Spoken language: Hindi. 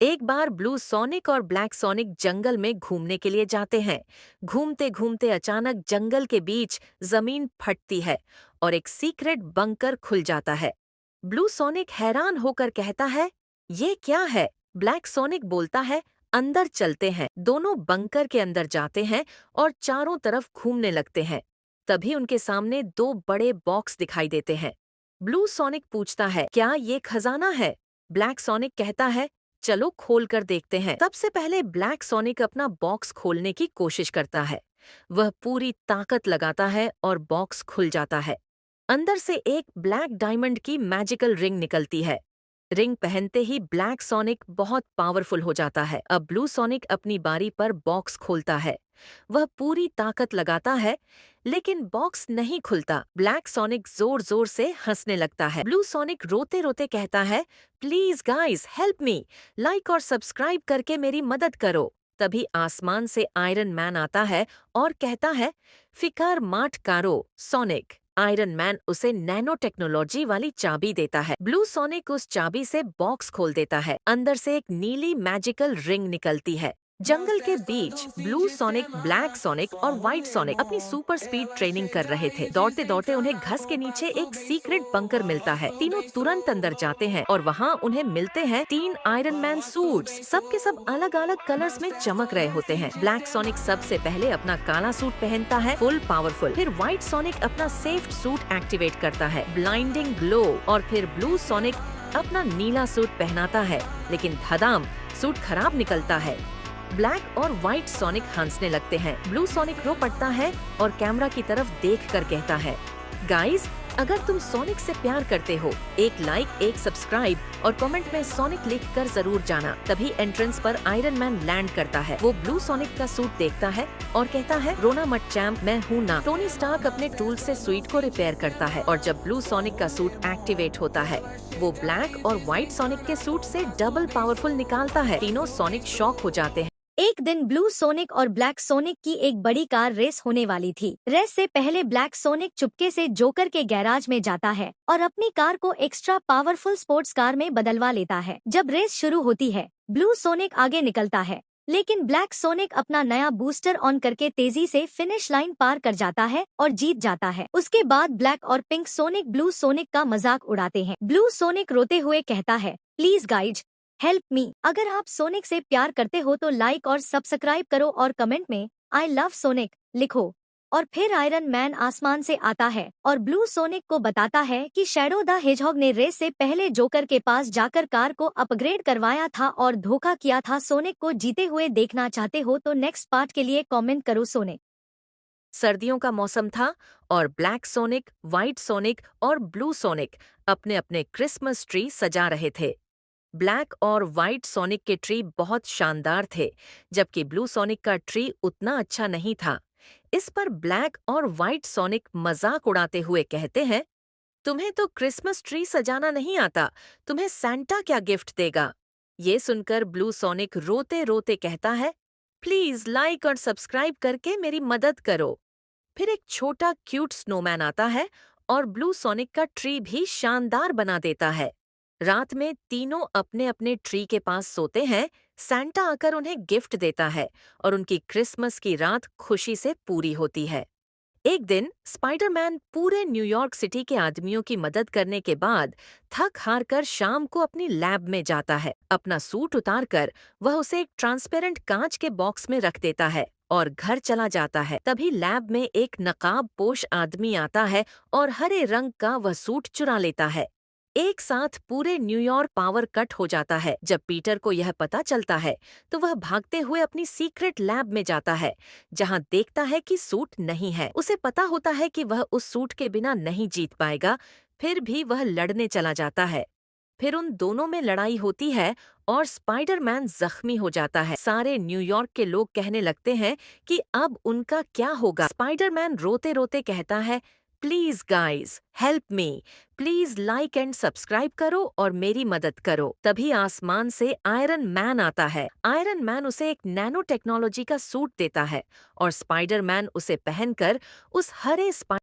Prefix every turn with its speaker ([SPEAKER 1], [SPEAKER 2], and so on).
[SPEAKER 1] एक बार ब्लू सोनिक और ब्लैक सोनिक जंगल में घूमने के लिए जाते हैं। घूमते घूमते अचानक जंगल के बीच जमीन फटती है और एक सीक्रेट बंकर खुल जाता है। ब्लू सोनिक हैरान होकर कहता है, ये क्या है? ब्लैक सोनिक बोलता है, अंदर चलते हैं। दोनों बंकर के अंदर जाते हैं और चारों तरफ घूमने लगते हैं। तभी उनके सामने दो बड़े बॉक्स दिखाई देते हैं। ब्लू सोनिक पूछता है, क्या ये खजाना है? ब्लैक सोनिक कहता है, चलो खोल कर देखते हैं। सबसे पहले ब्लैक सोनिक अपना बॉक्स खोलने की कोशिश करता है। वह पूरी ताकत लगाता है और बॉक्स खुल जाता है। अंदर से एक ब्लैक डायमंड की मैजिकल रिंग निकलती है। रिंग पहनते ही ब्लैक सोनिक बहुत पावरफुल हो जाता है। अब ब्लू सोनिक अपनी बारी पर बॉक्स खोलता है। वह पूरी ताकत लगाता है, लेकिन बॉक्स नहीं खुलता। ब्लैक सोनिक जोर जोर से हंसने लगता है। ब्लू सोनिक रोते रोते कहता है, please guys help me, like और सब्सक्राइब करके मेरी मदद करो। तभी आसमान से आयरन मैन आता है और कहता है, फिकर माट कारो सोनिक। आयरन मैन उसे नैनो टेक्नोलॉजी वाली चाबी देता है। ब्लू सोनिक उस चाबी से बॉक्स खोल देता है। अंदर से एक नीली मैजिकल रिंग निकलती है। जंगल के बीच ब्लू सोनिक, ब्लैक सोनिक और व्हाइट सोनिक अपनी सुपर स्पीड ट्रेनिंग कर रहे थे। दौड़ते दौड़ते उन्हें घास के नीचे एक सीक्रेट बंकर मिलता है। तीनों तुरंत अंदर जाते हैं और वहाँ उन्हें मिलते हैं तीन आयरन मैन सूट्स। सब के सब अलग अलग कलर्स में चमक रहे होते हैं। ब्लैक सोनिक सबसे पहले अपना काला सूट पहनता है, फुल पावरफुल। फिर व्हाइट सोनिक अपना सेफ सूट एक्टिवेट करता है, ब्लाइंडिंग ग्लो। और फिर ब्लू सोनिक अपना नीला सूट पहनाता है, लेकिन धदाम सूट खराब निकलता है। ब्लैक और व्हाइट सोनिक हंसने लगते हैं। ब्लू सोनिक रो पड़ता है और कैमरा की तरफ देखकर कहता है, गाइस, अगर तुम सोनिक से प्यार करते हो, एक लाइक, एक सब्सक्राइब और कमेंट में सोनिक लिखकर जरूर जाना। तभी एंट्रेंस पर आयरन मैन लैंड करता है। वो ब्लू सोनिक का सूट देखता है और कहता है, रोना मत चैम्प, मैं हूँ ना। टोनी स्टार्क अपने टूल से सूट को रिपेयर करता है और जब ब्लू सोनिक का सूट एक्टिवेट होता है, वो ब्लैक और व्हाइट सोनिक के सूट से डबल पावरफुल निकालता है। तीनों सोनिक शॉक हो जाते हैं।
[SPEAKER 2] एक दिन ब्लू सोनिक और ब्लैक सोनिक की एक बड़ी कार रेस होने वाली थी। रेस से पहले ब्लैक सोनिक चुपके से जोकर के गैराज में जाता है और अपनी कार को एक्स्ट्रा पावरफुल स्पोर्ट्स कार में बदलवा लेता है। जब रेस शुरू होती है, ब्लू सोनिक आगे निकलता है, लेकिन ब्लैक सोनिक अपना नया बूस्टर ऑन करके तेजी से फिनिश लाइन पार कर जाता है और जीत जाता है। उसके बाद ब्लैक और पिंक सोनिक ब्लू सोनिक का मजाक उड़ाते हैं। ब्लू सोनिक रोते हुए कहता है, प्लीज गाइज हेल्प मी। अगर आप सोनिक से प्यार करते हो तो लाइक और सब्सक्राइब करो और कमेंट में आई लव सोनिक लिखो। और फिर आयरन मैन आसमान से आता है और ब्लू सोनिक को बताता है कि शैडो द हेजहॉग ने रेस से पहले जोकर के पास जाकर कार को अपग्रेड करवाया था और धोखा किया था। सोनिक को जीते हुए देखना चाहते हो तो नेक्स्ट पार्ट के लिए कमेंट करो सोनिक।
[SPEAKER 1] सर्दियों का मौसम था और ब्लैक सोनिक, व्हाइट सोनिक और ब्लू सोनिक अपने अपने क्रिसमस ट्री सजा रहे थे। ब्लैक और व्हाइट सोनिक के ट्री बहुत शानदार थे, जबकि ब्लू सोनिक का ट्री उतना अच्छा नहीं था। इस पर ब्लैक और व्हाइट सोनिक मजाक उड़ाते हुए कहते हैं, तुम्हें तो क्रिसमस ट्री सजाना नहीं आता, तुम्हें सैंटा क्या गिफ्ट देगा? ये सुनकर ब्लू सोनिक रोते रोते कहता है, प्लीज लाइक और सब्सक्राइब करके मेरी मदद करो। फिर एक छोटा क्यूट स्नोमैन आता है और ब्लू सोनिक का ट्री भी शानदार बना देता है। रात में तीनों अपने अपने ट्री के पास सोते हैं। सैंटा आकर उन्हें गिफ्ट देता है और उनकी क्रिसमस की रात खुशी से पूरी होती है। एक दिन स्पाइडरमैन पूरे न्यूयॉर्क सिटी के आदमियों की मदद करने के बाद थक हार कर शाम को अपनी लैब में जाता है। अपना सूट उतारकर वह उसे एक ट्रांसपेरेंट कांच के बॉक्स में रख देता है और घर चला जाता है। तभी लैब में एक नकाब पोश आदमी आता है और हरे रंग का वह सूट चुरा लेता है। एक साथ पूरे न्यूयॉर्क पावर कट हो जाता है। जब पीटर को यह पता चलता है तो वह भागते हुए अपनी सीक्रेट लैब में जाता है, जहां देखता है कि सूट नहीं है। उसे पता होता है कि वह उस सूट के बिना नहीं जीत पाएगा, फिर भी वह लड़ने चला जाता है। फिर उन दोनों में लड़ाई होती है और स्पाइडरमैन जख्मी हो जाता है। सारे न्यूयॉर्क के लोग कहने लगते हैं कि अब उनका क्या होगा। स्पाइडरमैन रोते रोते कहता है, please guys help me, please like and subscribe करो और मेरी मदद करो। तभी आसमान से आयरन मैन आता है। आयरन मैन उसे एक नैनो टेक्नोलॉजी का सूट देता है और स्पाइडरमैन उसे पहनकर उस हरे